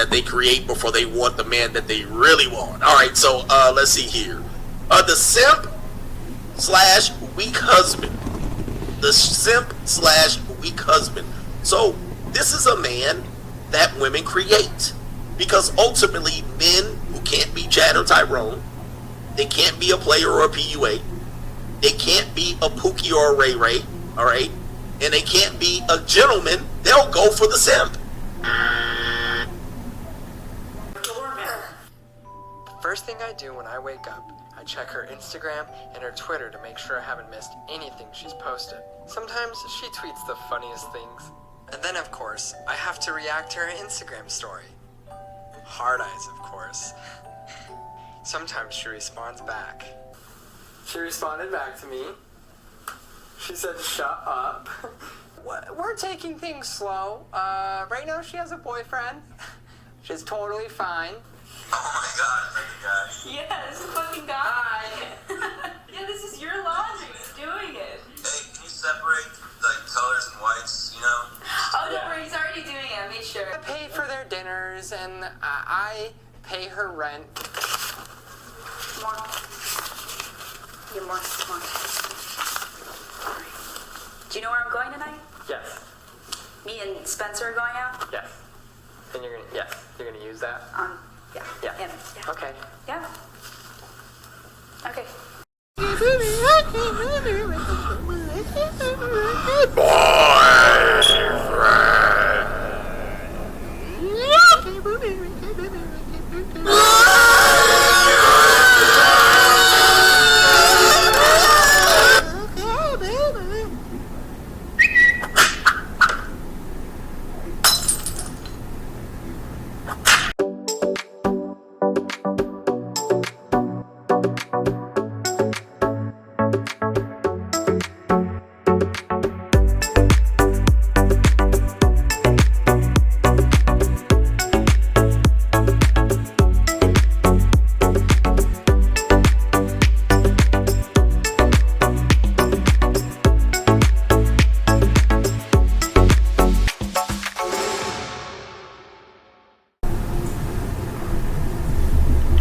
that they create before they want the man that they really want. All right, so let's see here. The simp slash weak husband. The simp slash weak husband. So this is a man that women create, because ultimately men who can't be Chad or Tyrone, they can't be a player or a PUA, they can't be a Pookie or a Ray Ray, all right, and they can't be a gentleman. They'll go for the simp. First thing I do when I wake up, I check her Instagram and her Twitter to make sure I haven't missed anything she's posted. Sometimes she tweets the funniest things. And then, of course, I have to react to her Instagram story. Hard eyes, of course. Sometimes she responds back. She responded back to me. She said, "Shut up." We're taking things slow. Right now she has a boyfriend. She's totally fine. Oh my god, freaking guy. Yeah, this is fucking guy. Yeah, this is your laundry. He's doing it. Hey, can you separate like colors and whites, you know? Oh, don't worry, he's already doing it. I made sure. I pay for their dinners and I pay her rent. More. Get more. Come on. Do you know where I'm going tonight? Yes. Me and Spencer are going out? Yes. And you're gonna use that? Yeah. Yeah. Him. Yeah. Okay. Yeah. Okay.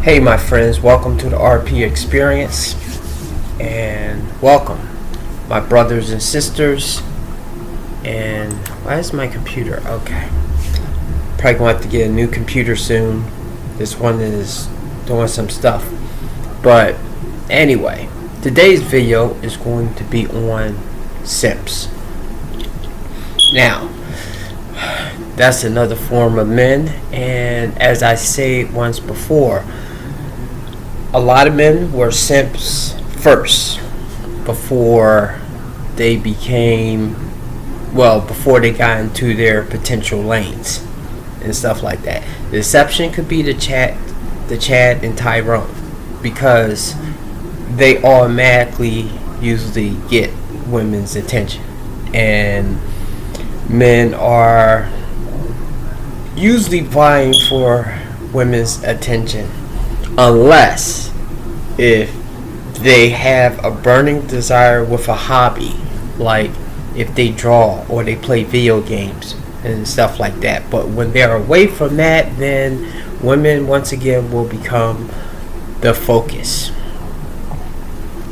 Hey my friends, welcome to the RP experience, and welcome my brothers and sisters. And why is my computer? Okay, probably gonna have to get a new computer soon. This one is doing some stuff, but anyway, today's video is going to be on simps. Now that's another form of men, and as I said once before, a lot of men were simps first before they before they got into their potential lanes and stuff like that. The exception could be the Chad and Tyrone, because they automatically usually get women's attention, and men are usually vying for women's attention, unless if they have a burning desire with a hobby, like if they draw or they play video games and stuff like that. But when they're away from that, then women once again will become the focus.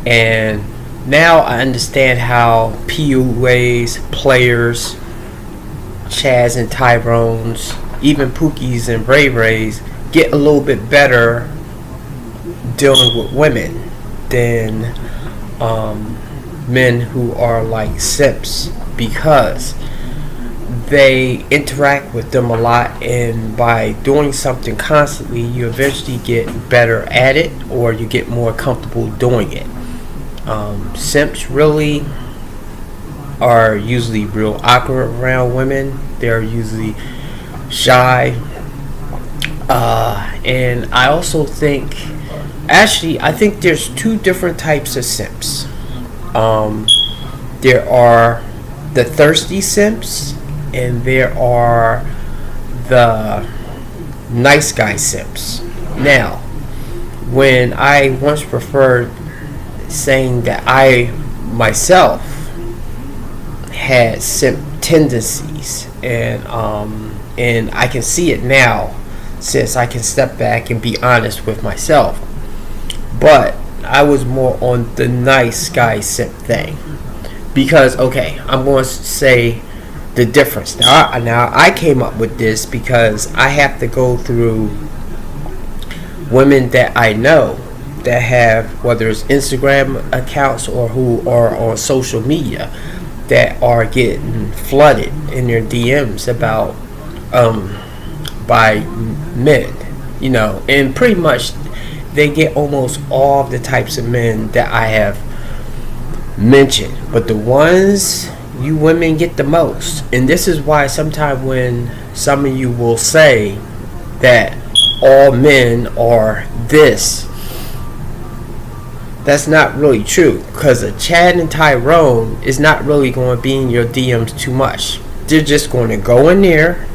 And now I understand how PUAs, players, Chaz and Tyrones, even Pookies and Ray Rays get a little bit better dealing with women than men who are like simps, because they interact with them a lot, and by doing something constantly you eventually get better at it, or you get more comfortable doing it. Simps really are usually real awkward around women. They're usually shy, and I also think, I think there's two different types of simps. There are the thirsty simps, and there are the nice guy simps. Now, when I once preferred saying that I myself had simp tendencies, and I can see it now since I can step back and be honest with myself. But I was more on the nice guy simp thing. Because, okay, I'm going to say the difference. Now I came up with this because I have to go through women that I know that have, whether it's Instagram accounts or who are on social media, that are getting flooded in their DMs about by men, you know, and pretty much they get almost all the types of men that I have mentioned, but the ones you women get the most. And this is why sometimes when some of you will say that all men are this, that's not really true, because a Chad and Tyrone is not really going to be in your DMs too much. They're just going to go in there,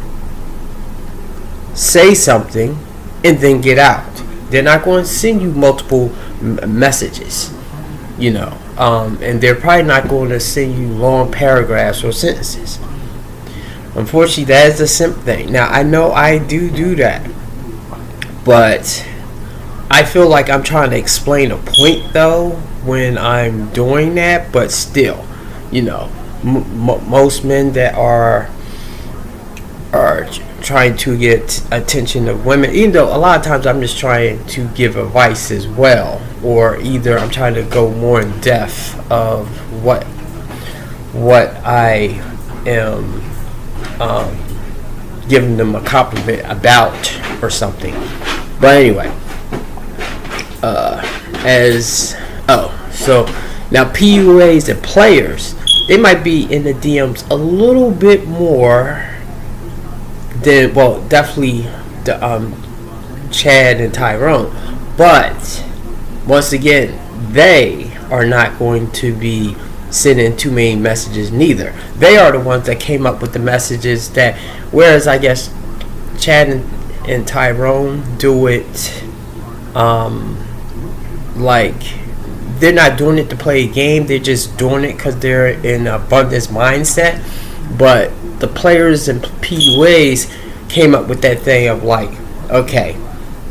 say something, and then get out. They're not going to send you multiple messages, you know, and they're probably not going to send you long paragraphs or sentences. Unfortunately, that is the simp thing. Now, I know I do that, but I feel like I'm trying to explain a point though when I'm doing that. But still, you know, most men that are trying to get attention of women, even though a lot of times I'm just trying to give advice as well, or either I'm trying to go more in depth of what I am giving them a compliment about or something. But anyway, so now PUAs and players, they might be in the DMs a little bit more than, well, definitely the Chad and Tyrone, but once again, they are not going to be sending too many messages neither. They are the ones that came up with the messages that, whereas I guess Chad and Tyrone do it like they're not doing it to play a game, they're just doing it because they're in abundance mindset. But the players and PUAs came up with that thing of like, okay,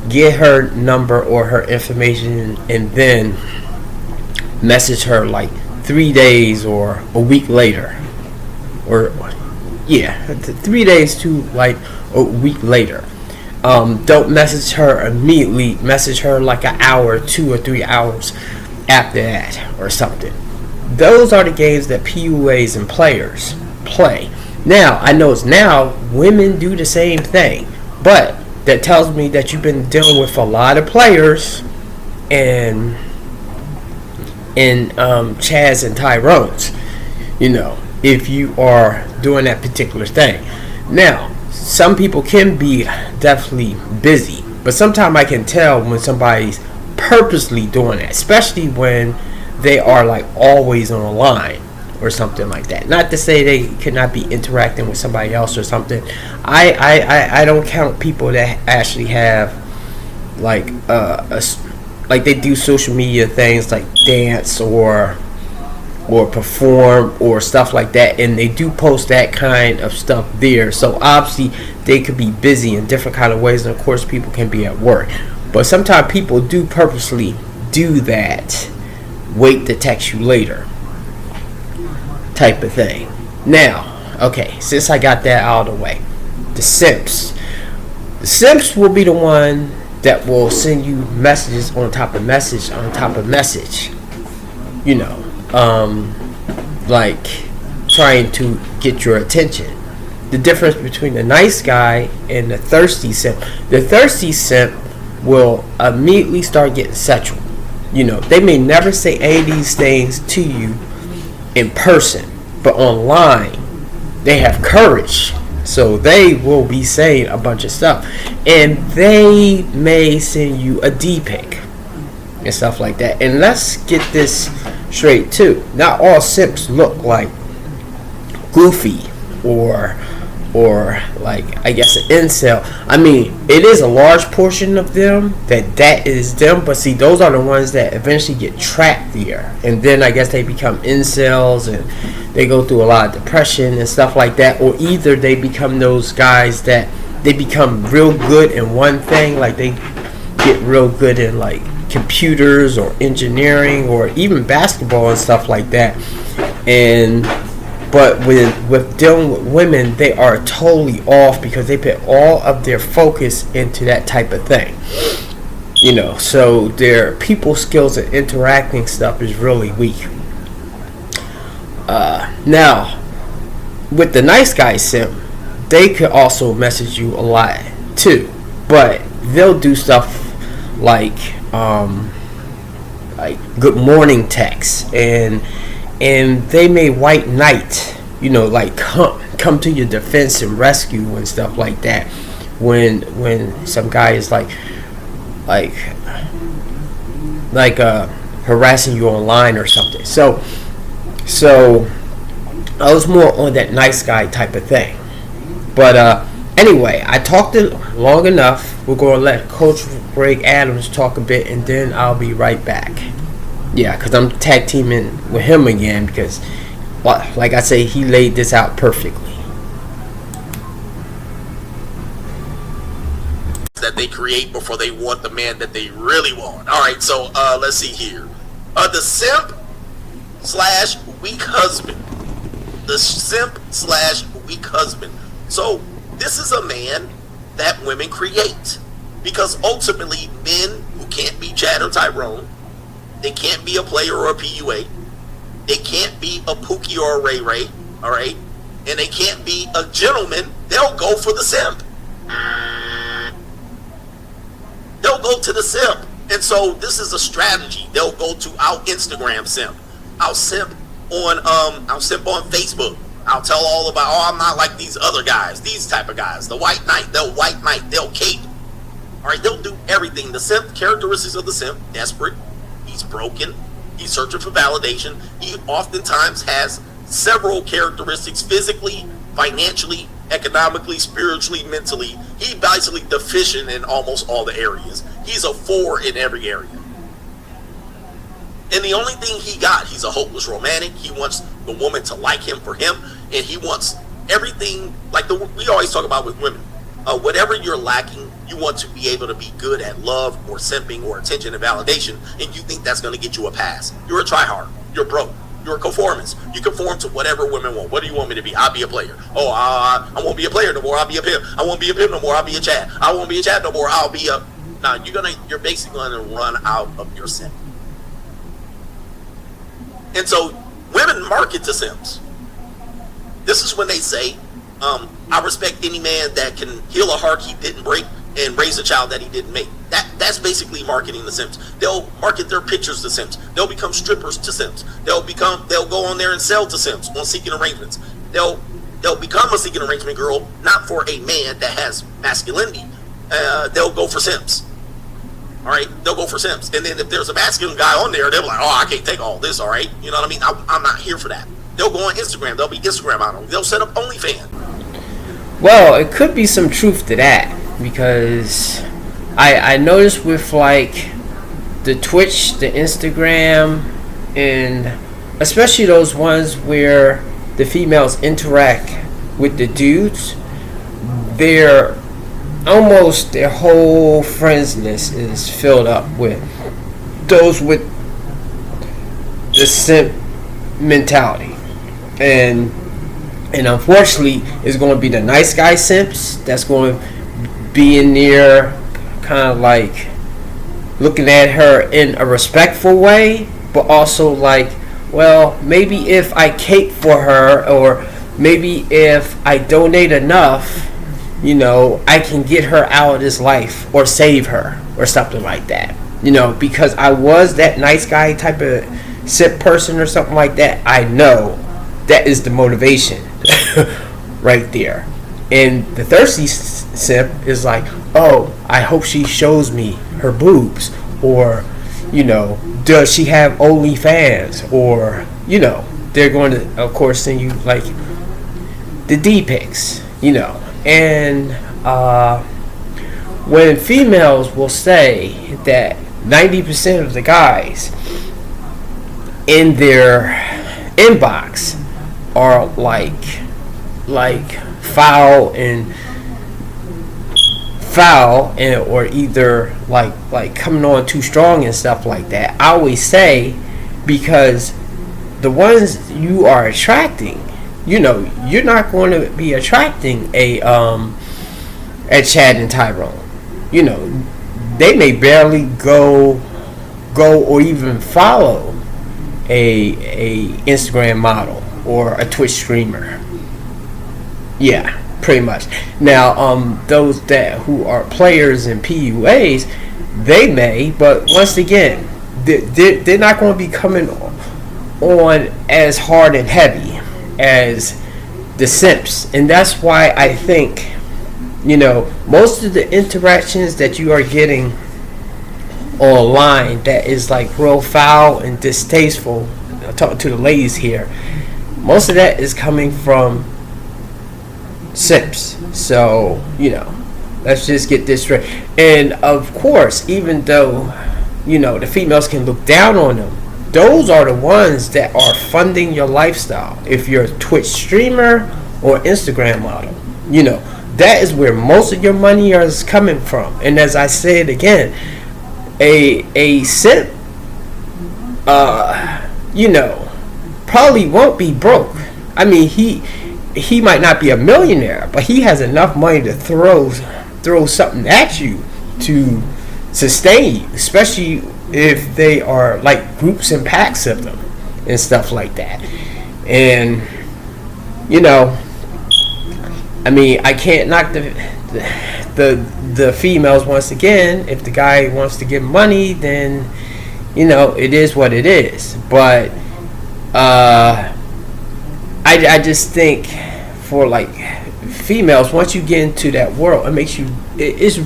get her number or her information and then message her like 3 days or a week later, or 3 days to like a week later. Don't message her immediately. Message her like an hour, 2 or 3 hours after that or something. Those are the games that PUAs and players play. Now, I know now women do the same thing, but that tells me that you've been dealing with a lot of players and Chaz and Tyrones, you know, if you are doing that particular thing. Now, some people can be definitely busy, but sometimes I can tell when somebody's purposely doing that, especially when they are like always on a line or something like that. Not to say they could not be interacting with somebody else or something. I don't count people that actually have like like they do social media things like dance or perform or stuff like that, and they do post that kind of stuff there. So obviously they could be busy in different kind of ways, and of course people can be at work. But sometimes people do purposely do that, wait to text you later type of thing. Now, okay, since I got that out of the way, the Simps will be the one that will send you messages on top of message on top of message, you know, like trying to get your attention. The difference between the nice guy and the thirsty simp, the thirsty simp will immediately start getting sexual. You know, they may never say any of these things to you in person, but online they have courage, so they will be saying a bunch of stuff, and they may send you a D-pic and stuff like that. And let's get this straight too, not all simps look like Goofy or like I guess an incel. I mean, it is a large portion of them that is them, but see, those are the ones that eventually get trapped there, and then I guess they become incels and they go through a lot of depression and stuff like that, or either they become those guys that they become real good in one thing, like they get real good in like computers or engineering or even basketball and stuff like that. And but with dealing with women, they are totally off because they put all of their focus into that type of thing. You know, so their people skills and interacting stuff is really weak. Now, with the nice guy simp, they could also message you a lot too, but they'll do stuff like good morning texts, and they may white knight, you know, like come to your defense and rescue and stuff like that when some guy is like harassing you online or something. So I was more on that nice guy type of thing. But anyway, I talked it long enough. We're going to let Coach Greg Adams talk a bit, and then I'll be right back. Yeah, because I'm tag teaming with him again because, like I say, he laid this out perfectly. That they create before they want the man that they really want. All right, so let's see here. The simp slash weak husband. The simp slash weak husband. So this is a man that women create, because ultimately men who can't be Chad or Tyrone, they can't be a player or a PUA, they can't be a Pookie or a Ray Ray, all right, and they can't be a gentleman. They'll go for the simp. They'll go to the simp. And so this is a strategy. They'll go to our Instagram simp. I'll simp on Facebook. I'll tell all about, I'm not like these other guys, these type of guys. The white knight, they'll white knight, they'll cape. All right, they'll do everything. The simp, characteristics of the simp: desperate, he's broken, he's searching for validation. He oftentimes has several characteristics: physically, financially, economically, spiritually, mentally. He's basically deficient in almost all the areas. He's a 4 in every area. And the only thing he got, he's a hopeless romantic. He wants the woman to like him for him, and he wants everything like we always talk about with women. Whatever you're lacking, you want to be able to be good at love or simping or attention and validation, and you think that's going to get you a pass. You're a tryhard. You're broke. You're a conformist. You conform to whatever women want. What do you want me to be? I'll be a player. Oh, I won't be a player no more. I'll be a pimp. I won't be a pimp no more. I'll be a Chad. I won't be a Chad no more. I'll be a... Now, you're basically going to run out of your simp. And so women market to simps. This is when they say, I respect any man that can heal a heart he didn't break and raise a child that he didn't make. That's basically marketing the simps. They'll market their pictures to simps. They'll become strippers to simps. They'll go on there and sell to simps on seeking arrangements. They'll become a seeking arrangement girl, not for a man that has masculinity. They'll go for simps. All right, they'll go for simps. And then if there's a masculine guy on there, they'll be like, oh, I can't take all this, all right? You know what I mean? I'm not here for that. They'll go on Instagram. They'll be Instagram models. They'll set up OnlyFans. Well, it could be some truth to that, because I noticed with like the Twitch, the Instagram, and especially those ones where the females interact with the dudes, their whole friends list is filled up with those with the simp mentality, and unfortunately it's going to be the nice guy simps that's going to be in there kind of like looking at her in a respectful way, but also like, well, maybe if I cape for her, or maybe if I donate enough, you know, I can get her out of this life or save her or something like that. You know, because I was that nice guy type of simp person or something like that. I know that is the motivation right there. And the thirsty simp is like, oh, I hope she shows me her boobs, or, you know, does she have OnlyFans, or, you know, they're going to, of course, send you like the D pics, you know. And when females will say that 90% of the guys in their inbox are like foul and foul or either like coming on too strong and stuff like that. I always say, because the ones you are attracting, you know, you're not going to be attracting a Chad and Tyrone. You know, they may barely go or even follow a Instagram model or a Twitch streamer. Yeah, pretty much. Now, those that who are players in PUAs, they may, but once again, they're not going to be coming on as hard and heavy as the simps. And that's why I think, you know, most of the interactions that you are getting online that is like real foul and distasteful, I'm talking to the ladies here, most of that is coming from simps. So, you know, let's just get this straight. And of course, even though, you know, the females can look down on them, those are the ones that are funding your lifestyle. If you're a Twitch streamer or Instagram model, you know, that is where most of your money is coming from. And as I said again, a simp, you know, probably won't be broke. I mean, he might not be a millionaire, but he has enough money to throw something at you to sustain you, especially if they are like groups and packs of them and stuff like that. And you know, I mean, I can't knock the females once again. If the guy wants to give money, then you know, it is what it is. But I just think for like females, once you get into that world, it makes you it's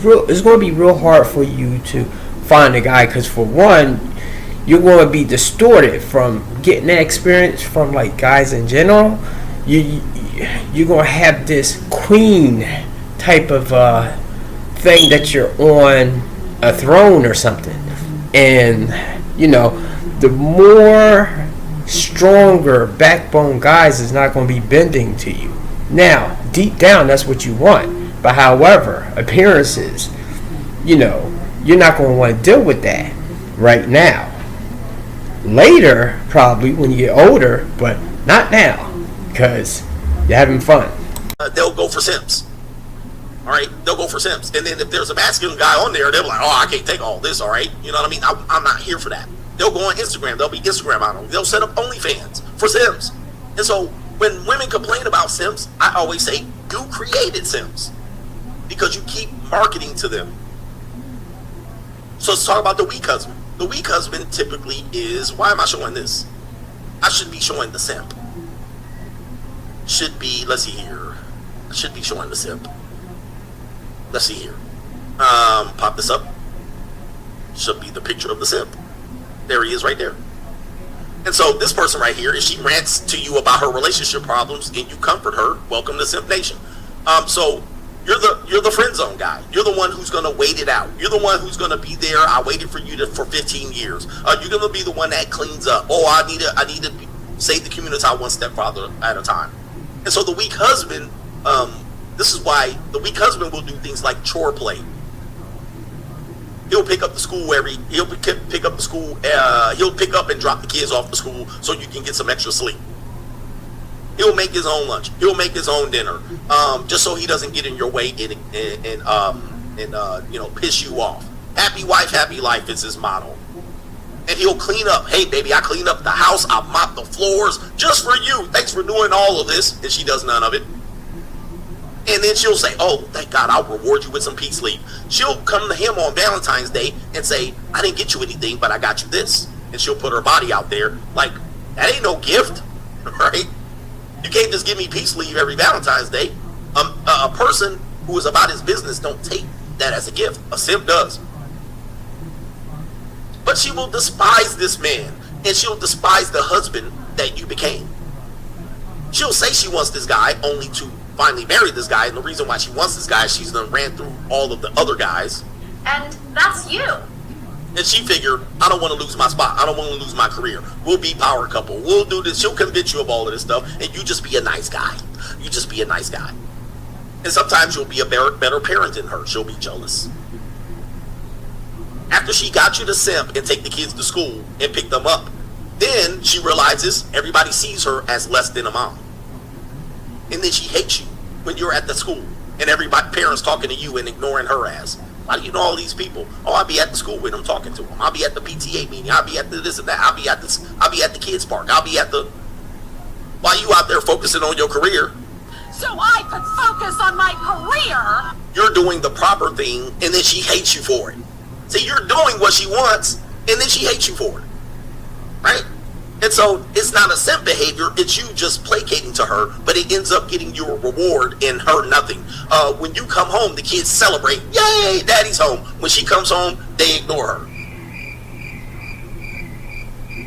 going to be real hard for you to find a guy, because for one, you're going to be distorted from getting that experience from like guys in general. You're going to have this queen type of thing that you're on a throne or something, and you know, the more stronger backbone guys is not going to be bending to you. Now, deep down, that's what you want. But however, appearances, you know, you're not going to want to deal with that right now. Later, probably when you get older, but not now, because you're having fun. They'll go for simps. All right, they'll go for simps. And then if there's a masculine guy on there, they'll be like, oh, I can't take all this, all right? You know what I mean? I'm not here for that. They'll go on Instagram. They'll be Instagram models. They'll set up OnlyFans for simps. And so when women complain about simps, I always say, you created simps, because you keep marketing to them. So let's talk about the weak husband. The weak husband typically is, why am I showing this? I should be showing the simp. Should be, let's see here. I should be showing the simp. Let's see here. Pop this up. Should be the picture of the simp. There he is right there. And so this person right here, if she rants to you about her relationship problems and you comfort her, welcome to Simp Nation. So you're the friend zone guy. You're the one who's gonna wait it out. You're the one who's gonna be there. I waited for you for 15 years. You're gonna be the one that cleans up. Oh, I need to save the community one step farther at a time. And so the weak husband, this is why the weak husband will do things like chore play. He'll pick up the school he'll pick up the school, he'll pick up and drop the kids off to school so you can get some extra sleep. He'll make his own lunch. He'll make his own dinner, just so he doesn't get in your way and you know, piss you off. Happy wife, happy life is his motto. And he'll clean up. Hey, baby, I cleaned up the house. I mopped the floors just for you. Thanks for doing all of this. And she does none of it. And then she'll say, oh, thank God, I'll reward you with some peace sleep. She'll come to him on Valentine's Day and say, I didn't get you anything, but I got you this. And she'll put her body out there. Like, that ain't no gift, right? You can't just give me peace leave every Valentine's Day. A person who is about his business don't take that as a gift. A simp does. But she will despise this man, and she'll despise the husband that you became. She'll say she wants this guy only to finally marry this guy, and the reason why she wants this guy is she's done ran through all of the other guys. And that's you. And she figured, I don't want to lose my spot. I don't want to lose my career. We'll be power couple. We'll do this. She'll convince you of all of this stuff, and you just be a nice guy. You just be a nice guy. And sometimes you'll be a better parent than her. She'll be jealous. After she got you to simp and take the kids to school and pick them up, then she realizes everybody sees her as less than a mom. And then she hates you when you're at the school and everybody, parents talking to you and ignoring her ass. Why do you know all these people? Oh, I'll be at the school with them talking to them. I'll be at the PTA meeting. I'll be at the this and that. I'll be at the kids park. I'll be at the... While you out there focusing on your career, So I could focus on my career. you're doing the proper thing, and then she hates you for it. See, you're doing what she wants, and then she hates you for it. Right? And so, it's not a simp behavior, it's you just placating to her, but it ends up getting you a reward and her nothing. When you come home, the kids celebrate, yay, daddy's home. When she comes home, they ignore her.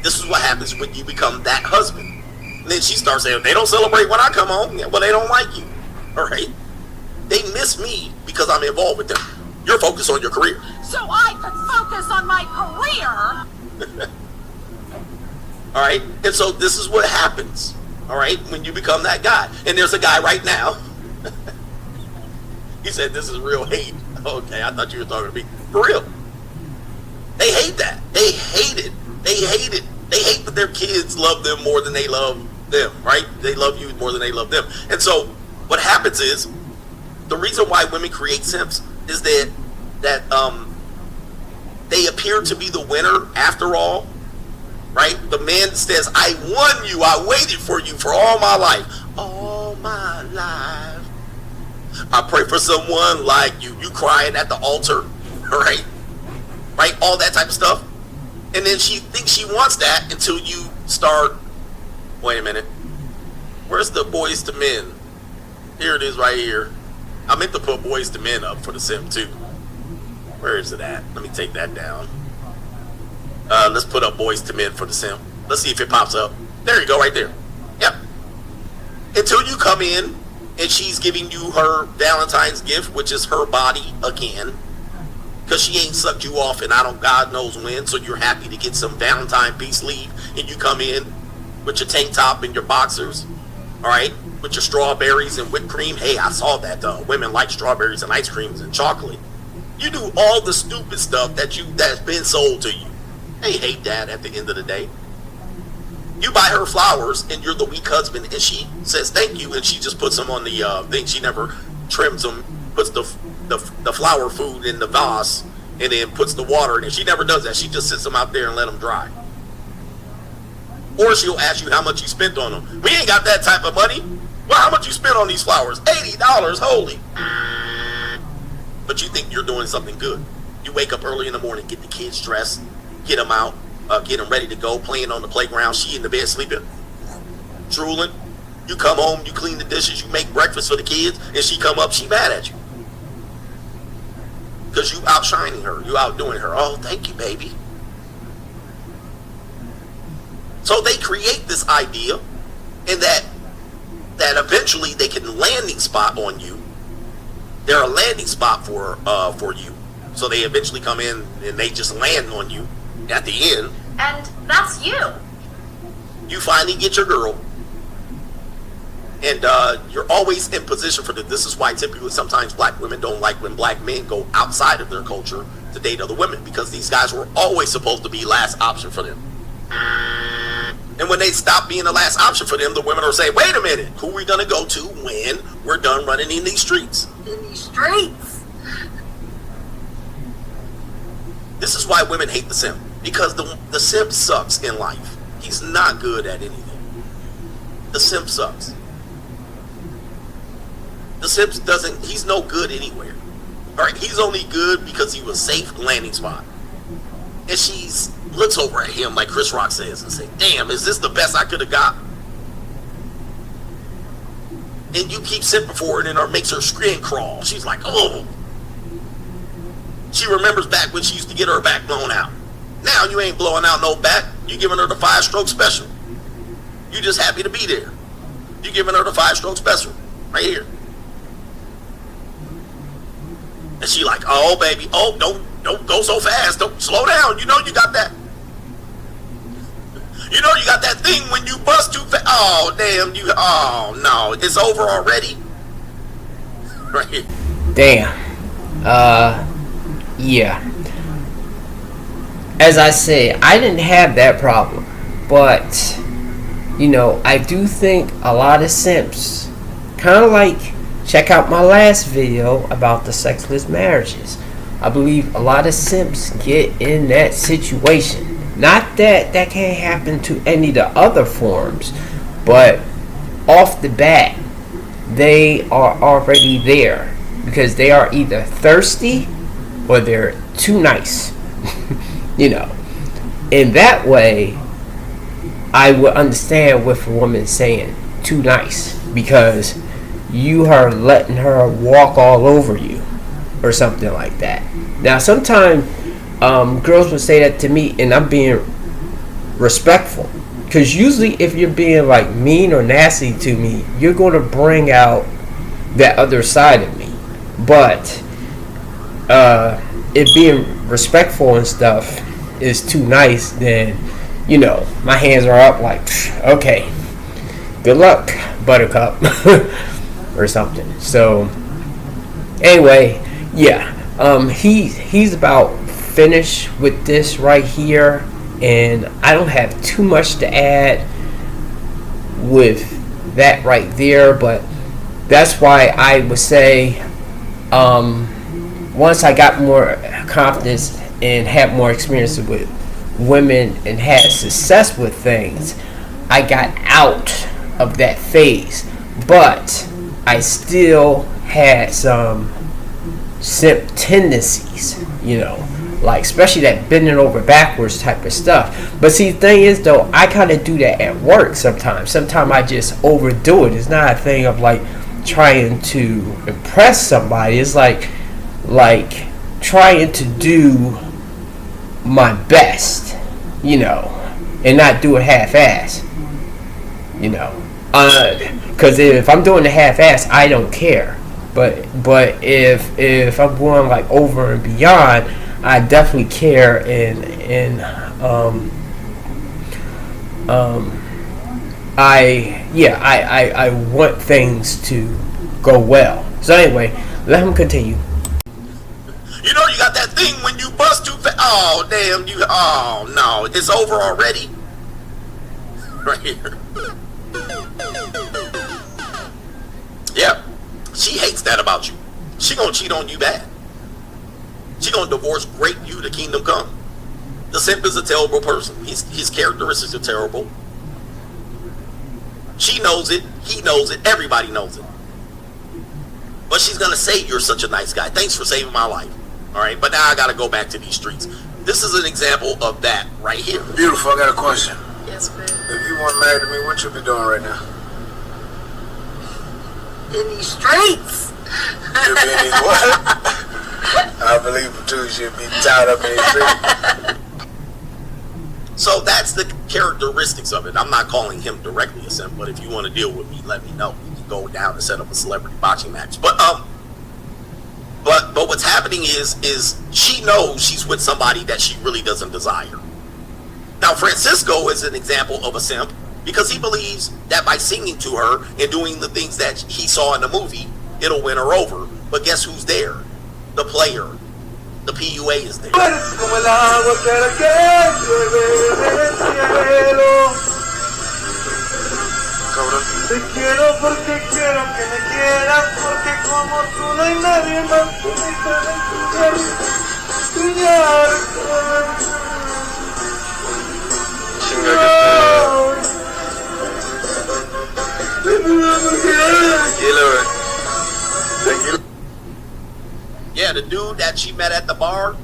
This is what happens when you become that husband. And then she starts saying, they don't celebrate when I come home. Yeah, well, they don't like you. All right? They miss me because I'm involved with them. You're focused on your career. So I could focus on my career. All right? And so this is what happens. All right? When you become that guy. And there's a guy right now. He said this is real hate. Okay, I thought you were talking to me. For real. They hate that. They hate it. They hate it. They hate that their kids love them more than they love them, right? They love you more than they love them. And so what happens is, the reason why women create simps is that they appear to be the winner after all, right? The man says, I won you. I waited for you for all my life. All my life. I pray for someone like you. You crying at the altar, right? Right? All that type of stuff. And then she thinks she wants that until you start, wait a minute. Where's the Boys to Men? Here it is right here. I meant to put Boys to Men up for the simp too. Where is it at? Let me take that down. Let's put up Boys to Men for the simp. Let's see if it pops up. There you go, right there. Yep. Until you come in and she's giving you her Valentine's gift, which is her body again. Because she ain't sucked you off and I don't God knows when, so you're happy to get some Valentine peace leave, and you come in with your tank top and your boxers, all right, with your strawberries and whipped cream. Hey, I saw that women like strawberries and ice creams and chocolate. You do all the stupid stuff that's been sold to you. They hate that at the end of the day. You buy her flowers and you're the weak husband, and she says thank you, and she just puts them on the thing. She never trims them, puts the flower food in the vase, and then puts the water in it. She never does that. She just sits them out there and let them dry. Or she'll ask you how much you spent on them. We ain't got that type of money. Well, how much you spent on these flowers? $80, holy. But you think you're doing something good. You wake up early in the morning, get the kids dressed, get them out, get them ready to go, playing on the playground. She in the bed sleeping, drooling. You come home, you clean the dishes, you make breakfast for the kids, and she come up, she mad at you. Because you outshining her, you outdoing her. Oh, thank you, baby. So they create this idea, and that eventually they can landing spot on you. They're a landing spot for you. So they eventually come in and they just land on you at the end. And that's you. You finally get your girl. And you're always in position for this. This is why typically sometimes black women don't like when black men go outside of their culture to date other women, because these guys were always supposed to be last option for them. And when they stop being the last option for them, the women are saying, wait a minute, who are we going to go to when we're done running in these streets? In these streets. This is why women hate the simp, because the simp sucks in life. He's not good at anything. The simp sucks. The simp he's no good anywhere. All right, he's only good because he was safe landing spot. And she looks over at him like Chris Rock says and say, damn, is this the best I could have got? And you keep simping for it, and it makes her skin crawl. She's like, oh. She remembers back when she used to get her back blown out. Now you ain't blowing out no back. You giving her the 5-stroke special. You just happy to be there. You giving her the 5-stroke special right here. And she like, oh baby, oh don't go so fast. Don't slow down. You know you got that. You know you got that thing when you bust too fast. Oh damn, oh no, it's over already. Right? Damn. Yeah. As I said, I didn't have that problem, but you know, I do think a lot of simps, kind of like, check out my last video about the sexless marriages. I believe a lot of simps get in that situation. Not that that can't happen to any of the other forms, but off the bat, they are already there because they are either thirsty or they're too nice. You know, in that way, I would understand with a woman saying too nice because you are letting her walk all over you or something like that. Now, sometimes girls would say that to me, and I'm being respectful, because usually if you're being like mean or nasty to me, you're going to bring out that other side of me. But if being respectful and stuff is too nice, then you know, my hands are up like, okay, good luck, buttercup, or something. So, anyway, yeah, he's about finished with this right here, and I don't have too much to add with that right there, but that's why I would say, once I got more confidence and had more experience with women and had success with things, I got out of that phase, but I still had some simp tendencies, you know, like especially that bending over backwards type of stuff. But see, the thing is though, I kind of do that at work sometimes. Sometimes I just overdo it. It's not a thing of like trying to impress somebody. It's like trying to do my best, you know, and not do it half-ass, you know, because if I'm doing the half-ass, I don't care, but if I'm going like over and beyond, I definitely care, and I want things to go well. So anyway, let him continue. You know, you got that thing when you bust too fast. Oh, damn, oh, no, it's over already? Right here. Yeah, she hates that about you. She gonna cheat on you bad. She gonna divorce great you to kingdom come. The simp is a terrible person. His characteristics are terrible. She knows it, he knows it, everybody knows it. But she's gonna say you're such a nice guy. Thanks for saving my life. Alright, but now I gotta go back to these streets. This is an example of that right here. Beautiful, I got a question. Yes, babe. If you weren't married to me, what you be doing right now? In these streets. You'd be in these what? I believe it too. You'd be tied up in these streets. So that's the characteristics of it. I'm not calling him directly a simp, but if you want to deal with me, let me know. We can go down and set up a celebrity boxing match. But what's happening is she knows she's with somebody that she really doesn't desire. Now, Francisco is an example of a simp because he believes that by singing to her and doing the things that he saw in the movie, it'll win her over. But guess who's there? The player. The PUA is there. Te quiero porque quiero que me quieras, porque como tú no hay nadie más que me pueda enseñar. Yeah, the dude that she met at the bar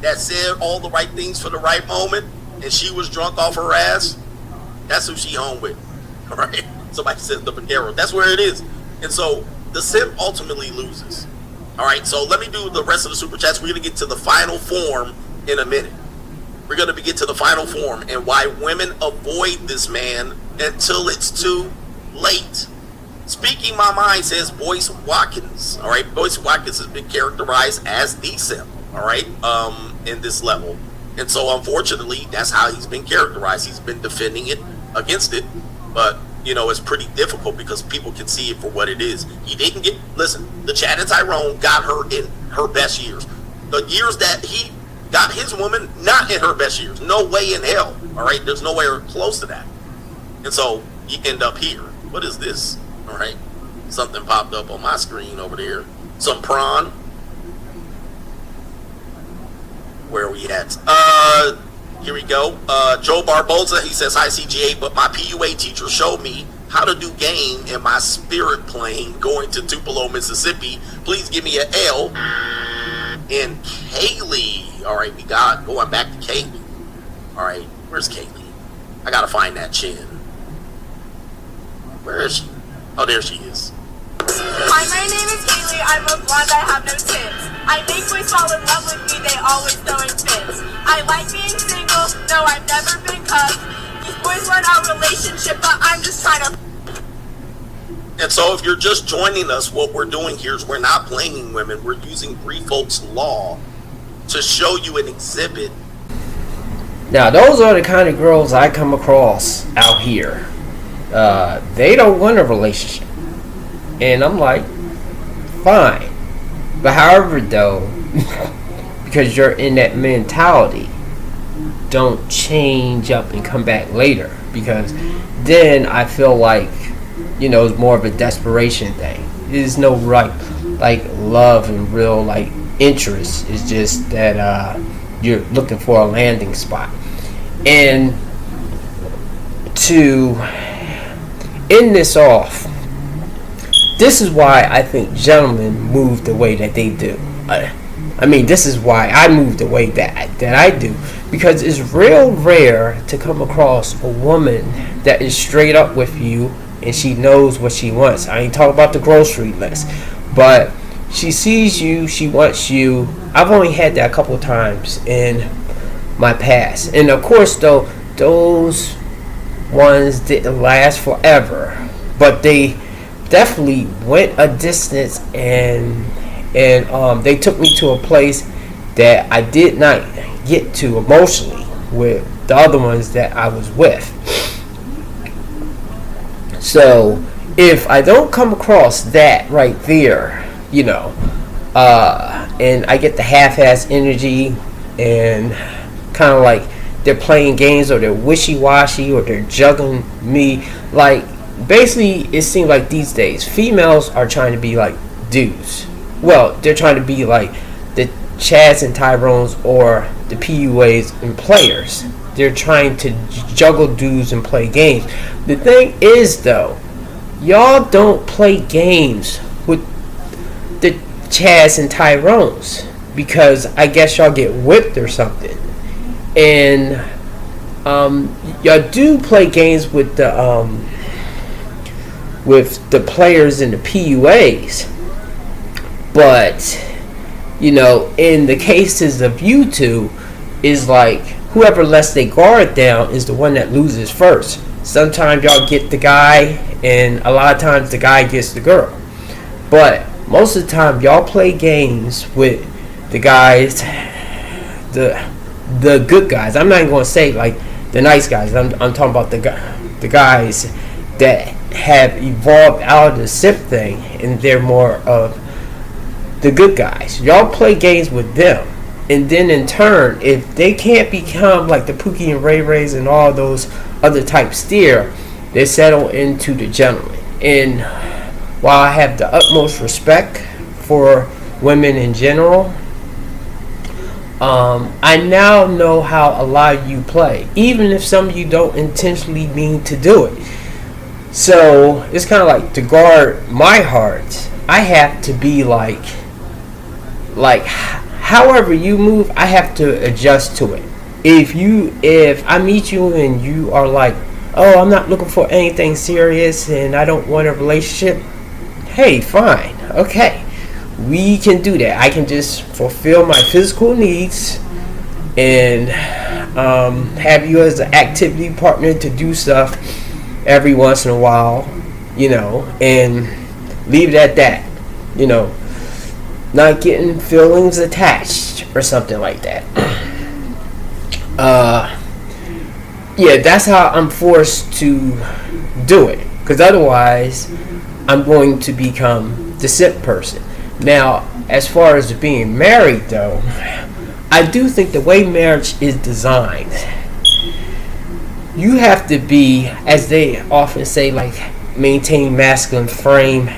that said all the right things for the right moment and she was drunk off her ass, that's who she home with. All right? Somebody says the Panero. That's where it is. And so the simp ultimately loses. All right, so let me do the rest of the super chats. We're going to get to the final form in a minute. We're going to get to the final form and why women avoid this man until it's too late. Speaking my mind, says Boyce Watkins. All right, Boyce Watkins has been characterized as the simp. All right, in this level, and so unfortunately, that's how he's been characterized. He's been defending it against it, but it's pretty difficult because people can see it for what it is. He didn't get, listen, the Chad and Tyrone got her in her best years. The years that he got his woman, not in her best years. No way in hell. All right, there's nowhere close to that. And so you end up here. What is this? All right, something popped up on my screen over there. Some prawn. Where are we at? Here we go. Joe Barboza, he says, hi CGA, but my PUA teacher showed me how to do game in my spirit plane going to Tupelo, Mississippi. Please give me an L. And Kaylee. All right, we got going back to Kaylee. All right, where's Kaylee? I gotta find that chin. Where is she? Oh, there she is. Hi, my name is Kaylee. I'm a blonde. I have no tits. I make boys fall in love with me. They always throwing fits. I like being single. No, I've never been cuffed. These boys want our relationship, but I'm just trying to. And so if you're just joining us, what we're doing here is we're not blaming women. We're using Free Folks Law to show you an exhibit. Now, those are the kind of girls I come across out here. They don't want a relationship. And I'm like, fine. But however, though, because you're in that mentality, don't change up and come back later. Because then I feel like, it's more of a desperation thing. There's no like love and real like interest. It's just that you're looking for a landing spot. And to end this off, this is why I think gentlemen move the way that they do. I mean, this is why I move the way that I do. Because it's real rare to come across a woman that is straight up with you and she knows what she wants. I ain't talking about the grocery list. But she sees you, she wants you. I've only had that a couple of times in my past. And of course, though, those ones didn't last forever. But they definitely went a distance and they took me to a place that I did not get to emotionally with the other ones that I was with. So if I don't come across that right there, and I get the half-ass energy and kind of like they're playing games or they're wishy-washy or they're juggling me, like basically it seems like these days females are trying to be like dudes. Well, they're trying to be like the Chads and Tyrones or the PUAs and players. They're trying to juggle dudes and play games. The thing is, though, y'all don't play games with the Chads and Tyrones because I guess y'all get whipped or something. And y'all do play games with the players and the PUAs. But, in the cases of you two, is like whoever lets their guard down is the one that loses first. Sometimes y'all get the guy, and a lot of times the guy gets the girl. But most of the time, y'all play games with the guys, the good guys. I'm not even going to say like the nice guys. I'm talking about the guys that have evolved out of the simp thing, and they're more of the good guys. Y'all play games with them, and then in turn, if they can't become like the Pookie and Ray Rays and all those other type steer, they settle into the gentleman. And while I have the utmost respect for women in general, I now know how a lot of you play, even if some of you don't intentionally mean to do it. So it's kind of like to guard my heart, I have to be like however you move, I have to adjust to it. If I meet you and you are like, oh, I'm not looking for anything serious and I don't want a relationship, hey, fine, okay, we can do that. I can just fulfill my physical needs and have you as an activity partner to do stuff every once in a while, and leave it at that, not getting feelings attached or something like that. Yeah, that's how I'm forced to do it. because otherwise I'm going to become the simp person. Now, as far as being married, though, I do think the way marriage is designed, you have to be, as they often say, like, maintain masculine frame.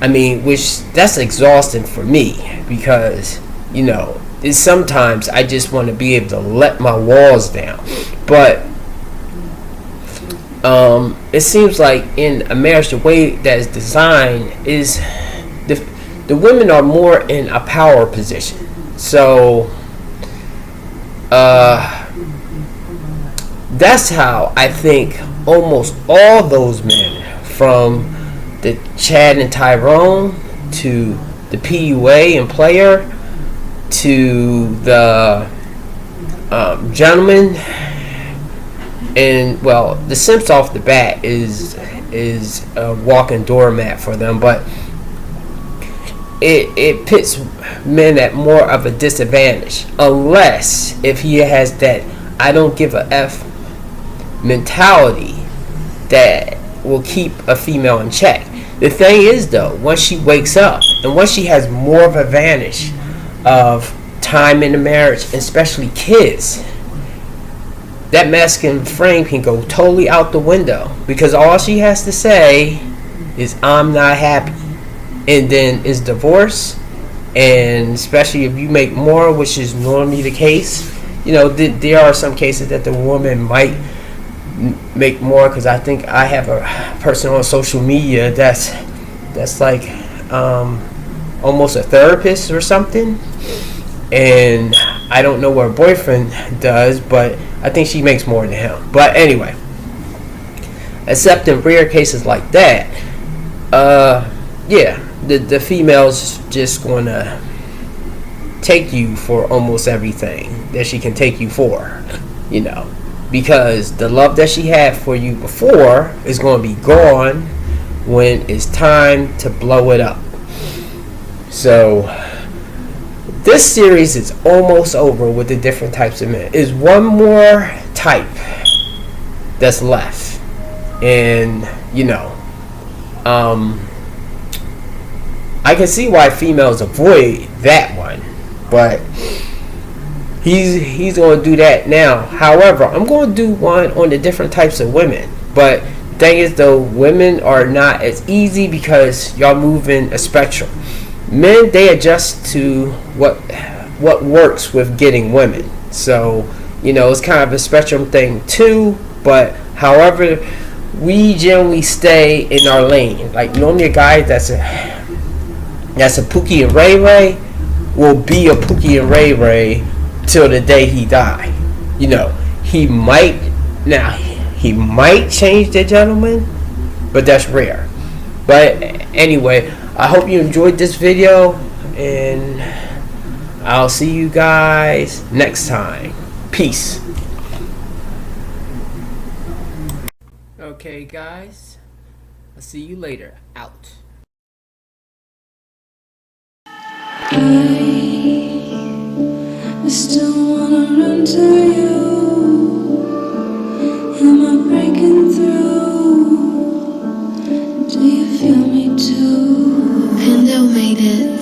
I mean, which that's exhausting for me, because, you know, it's sometimes I just want to be able to let my walls down. But it seems like in a marriage, the way that is designed is the women are more in a power position. So that's how I think almost all those men, from the Chad and Tyrone to the PUA and Player to the gentleman, and well, the Simps off the bat is a walking doormat for them, but it pits men at more of a disadvantage, unless if he has that I don't give a F mentality that will keep a female in check. The thing is, though, once she wakes up and once she has more of an advantage of time in the marriage, especially kids, that masculine frame can go totally out the window, because all she has to say is I'm not happy, and then it's divorce. And especially if you make more, which is normally the case, you know, there are some cases that the woman might make more, because I think I have a person on social media that's like almost a therapist or something, and I don't know what her boyfriend does, but I think she makes more than him. But anyway, except in rare cases like that, yeah, the female's just gonna take you for almost everything that she can take you for, you know, because the love that she had for you before is going to be gone when it's time to blow it up. So this series is almost over with the different types of men. Is one more type that's left, and you know, I can see why females avoid that one, but he's going to do that now. However, I'm going to do one on the different types of women. But the thing is, though, women are not as easy because y'all move in a spectrum. Men, they adjust to what works with getting women. So, you know, it's kind of a spectrum thing too. But however, we generally stay in our lane. Like normally a guy that's a Pookie and Ray Ray will be a Pookie and Ray Ray till the day he die. You know, he might change the gentleman, but that's rare. But anyway, I hope you enjoyed this video, and I'll see you guys next time. Peace. Okay, guys, I'll see you later. Out. I still wanna run to you. Am I breaking through? Do you feel me too? Pando made it.